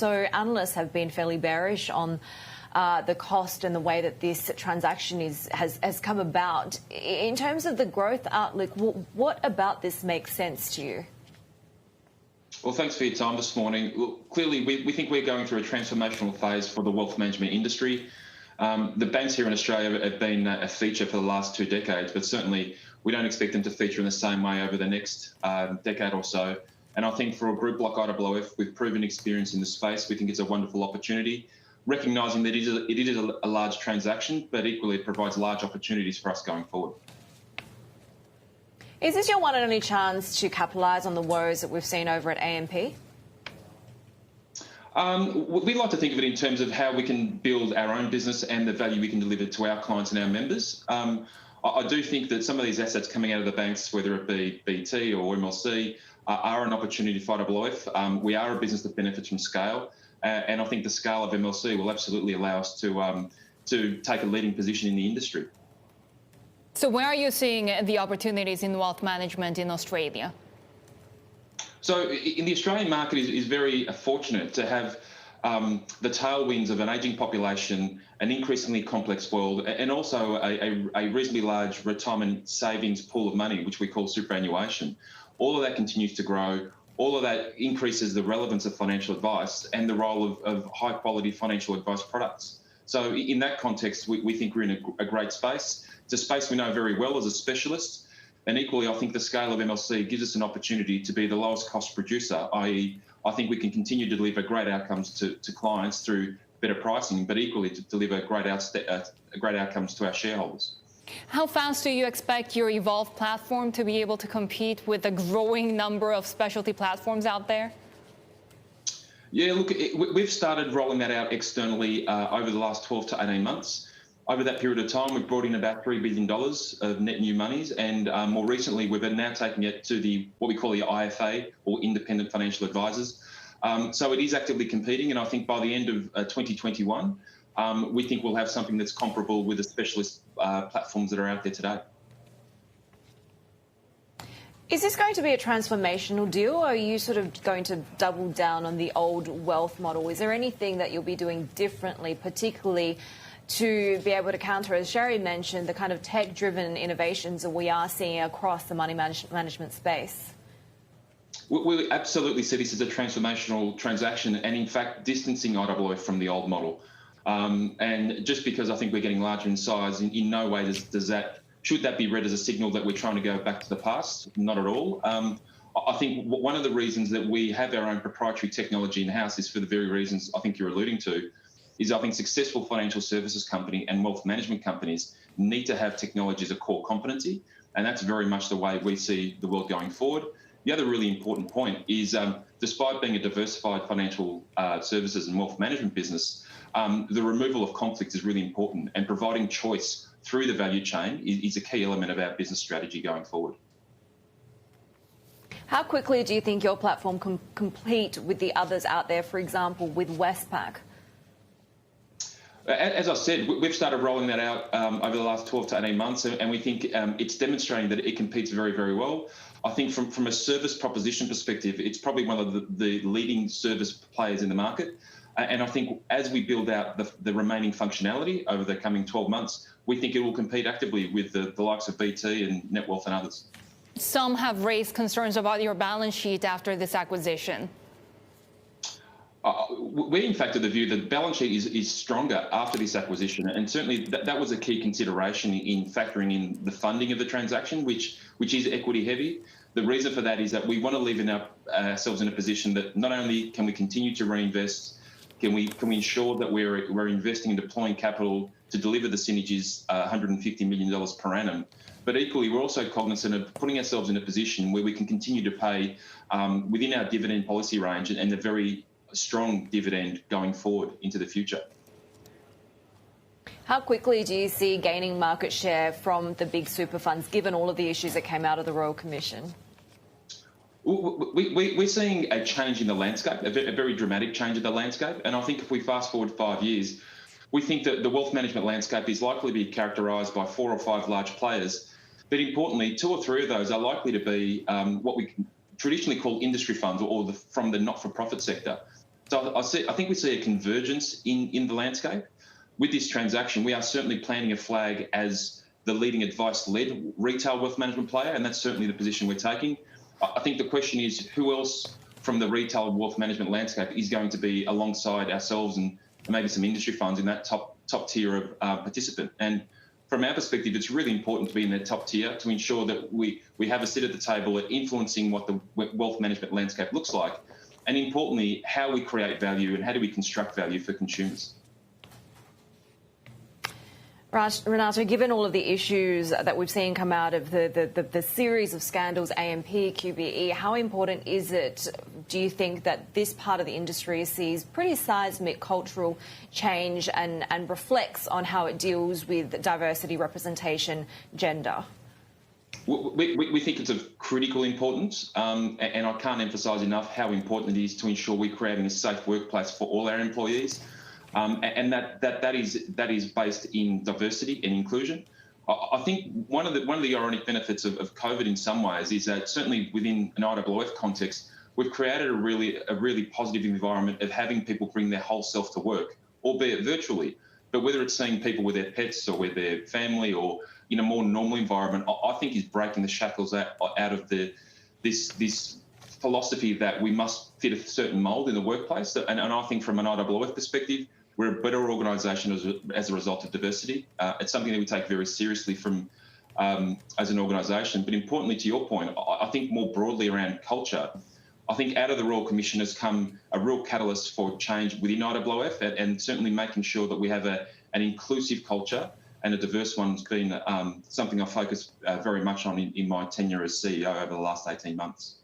So analysts have been fairly bearish on the cost and the way that this transaction has come about. In terms of the growth outlook, what about this makes sense to you? Well, thanks for your time this morning. Look, clearly, we think we're going through a transformational phase for the wealth management industry. The banks here in Australia have been a feature for the last 2 decades, but certainly we don't expect them to feature in the same way over the next decade or so. And I think for a group like IOOF with proven experience in the space, we think it's a wonderful opportunity, recognising that it is a large transaction, but equally it provides large opportunities for us going forward. Is this your one and only chance to capitalise on the woes that we've seen over at AMP? We like to think of it in terms of how we can build our own business and the value we can deliver to our clients and our members. I do think that some of these assets coming out of the banks, whether it be BT or MLC, are an opportunity for IOOF. We are a business that benefits from scale, and I think the scale of MLC will absolutely allow us to take a leading position in the industry. So where are you seeing the opportunities in wealth management in Australia? So in the Australian market is very fortunate to have the tailwinds of an ageing population, an increasingly complex world, and also a reasonably large retirement savings pool of money, which we call superannuation. All of that continues to grow. All of that increases the relevance of financial advice and the role of high-quality financial advice products. So in that context, we think we're in a great space. It's a space we know very well as a specialist. And equally, I think the scale of MLC gives us an opportunity to be the lowest cost producer, i.e. I think we can continue to deliver great outcomes to clients through better pricing, but equally to deliver great outcomes to our shareholders. How fast do you expect your Evolve platform to be able to compete with the growing number of specialty platforms out there? Yeah, look, we've started rolling that out externally over the last 12 to 18 months. Over that period of time, we've brought in about $3 billion of net new monies, and more recently, we've been now taking it to what we call the IFA, or Independent Financial Advisors. So it is actively competing, and I think by the end of 2021, we think we'll have something that's comparable with the specialist platforms that are out there today. Is this going to be a transformational deal, or are you sort of going to double down on the old wealth model? Is there anything that you'll be doing differently, particularly to be able to counter, as Shery mentioned, the kind of tech-driven innovations that we are seeing across the money management space? We absolutely see this as a transformational transaction and, in fact, distancing IOOF from the old model. And just because I think we're getting larger in size, in no way should that be read as a signal that we're trying to go back to the past? Not at all. I think one of the reasons that we have our own proprietary technology in-house is for the very reasons I think you're alluding to, is I think successful financial services company and wealth management companies need to have technology as a core competency, and that's very much the way we see the world going forward. The other really important point is, despite being a diversified financial services and wealth management business, the removal of conflicts is really important, and providing choice through the value chain is a key element of our business strategy going forward. How quickly do you think your platform can compete with the others out there, for example, with Westpac? As I said, we've started rolling that out over the last 12 to 18 months, and we think it's demonstrating that it competes very, very well. I think from a service proposition perspective, it's probably one of the leading service players in the market. And I think as we build out the remaining functionality over the coming 12 months, we think it will compete actively with the likes of BT and Netwealth and others. Some have raised concerns about your balance sheet after this acquisition. We, in fact, of the view that the balance sheet is stronger after this acquisition, and certainly that was a key consideration in factoring in the funding of the transaction, which is equity heavy. The reason for that is that we want to leave ourselves in a position that not only can we continue to reinvest, can we ensure that we're investing and deploying capital to deliver the synergies, $150 million per annum, but equally we're also cognizant of putting ourselves in a position where we can continue to pay within our dividend policy range and the very strong dividend going forward into the future. How quickly do you see gaining market share from the big super funds, given all of the issues that came out of the Royal Commission? We're seeing a change in the landscape, a very dramatic change in the landscape. And I think if we fast forward 5 years, we think that the wealth management landscape is likely to be characterised by 4 or 5 large players. But importantly, 2 or 3 of those are likely to be what we traditionally call industry funds, or from the not-for-profit sector. So I think we see a convergence in the landscape. With this transaction, we are certainly planting a flag as the leading advice-led retail wealth management player, and that's certainly the position we're taking. I think the question is who else from the retail wealth management landscape is going to be alongside ourselves and maybe some industry funds in that top tier of participant. And from our perspective, it's really important to be in that top tier to ensure that we have a seat at the table at influencing what the wealth management landscape looks like, and importantly, how we create value and how do we construct value for consumers. Right, Renato, given all of the issues that we've seen come out of the series of scandals, AMP, QBE, how important is it, do you think, that this part of the industry sees pretty seismic cultural change and reflects on how it deals with diversity, representation, gender? We think it's of critical importance, and I can't emphasise enough how important it is to ensure we're creating a safe workplace for all our employees. And that is based in diversity and inclusion. I think one of the ironic benefits of COVID in some ways is that certainly within an IOOF context, we've created a really positive environment of having people bring their whole self to work, albeit virtually. But whether it's seeing people with their pets or with their family or in a more normal environment, I think is breaking the shackles out of this philosophy that we must fit a certain mould in the workplace. And I think from an IOOF perspective, we're a better organisation as a result of diversity. It's something that we take very seriously from as an organisation. But importantly, to your point, I think more broadly around culture, I think out of the Royal Commission has come a real catalyst for change within IOOF, and certainly making sure that we have an inclusive culture and a diverse one has been something I've focused very much on in my tenure as CEO over the last 18 months.